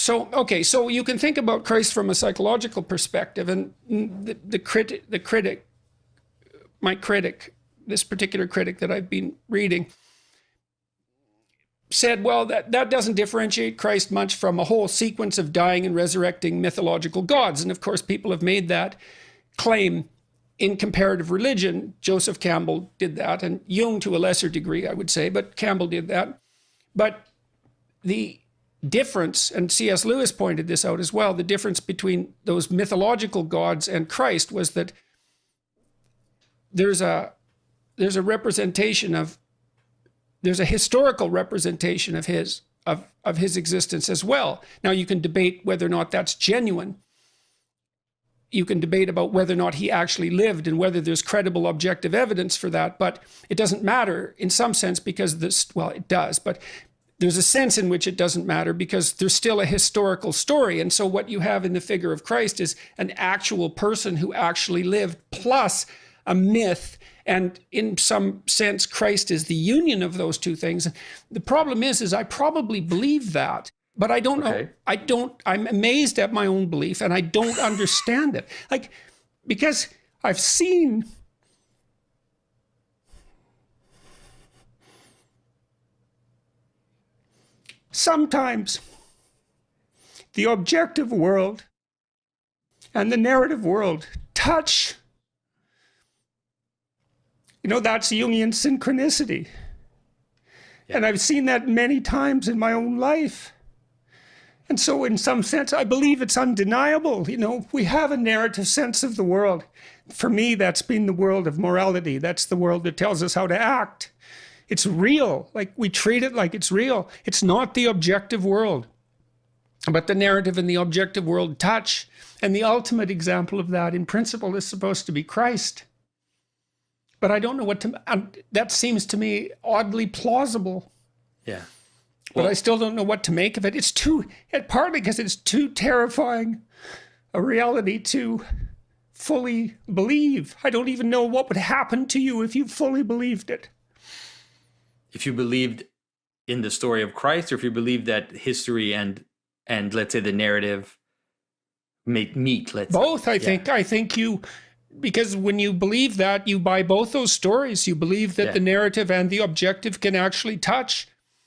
Okay, so you can think about Christ from a psychological perspective, and my critic, this particular critic that I've been reading, said, well, that doesn't differentiate Christ much from a whole sequence of dying and resurrecting mythological gods. And of course, people have made that claim in comparative religion. Joseph Campbell did that, and Jung to a lesser degree, I would say, but Campbell did that. But the difference, and C.S. Lewis pointed this out as well, the difference between those mythological gods and Christ was that there's a representation of, there's a historical representation of his existence as well. Now you can debate whether or not that's genuine. You can debate about whether or not he actually lived and whether there's credible objective evidence for that, but it doesn't matter in some sense because this, well, it does, but there's a sense in which it doesn't matter because there's still a historical story. And so what you have in the figure of Christ is an actual person who actually lived, plus a myth. And in some sense, Christ is the union of those two things. The problem is I probably believe that, but I don't know. I'm amazed at my own belief, and I don't understand it. Like, because I've seen sometimes the objective world and the narrative world touch. You know, that's Jungian synchronicity. Yeah. And I've seen that many times in my own life. And so in some sense, I believe it's undeniable. You know, we have a narrative sense of the world. For me, that's been the world of morality. That's the world that tells us how to act. It's real. Like, we treat it like it's real. It's not the objective world. But the narrative and the objective world touch. And the ultimate example of that, in principle, is supposed to be Christ. But I don't know what to, that seems to me oddly plausible. Yeah. But I still don't know what to make of it. It's partly because it's too terrifying a reality to fully believe. I don't even know what would happen to you if you fully believed it. If you believed in the story of Christ, or if you believed that history and let's say the narrative meet, let's both, say. I think you, because when you believe that, you buy both those stories. You believe that the narrative and the objective can actually touch.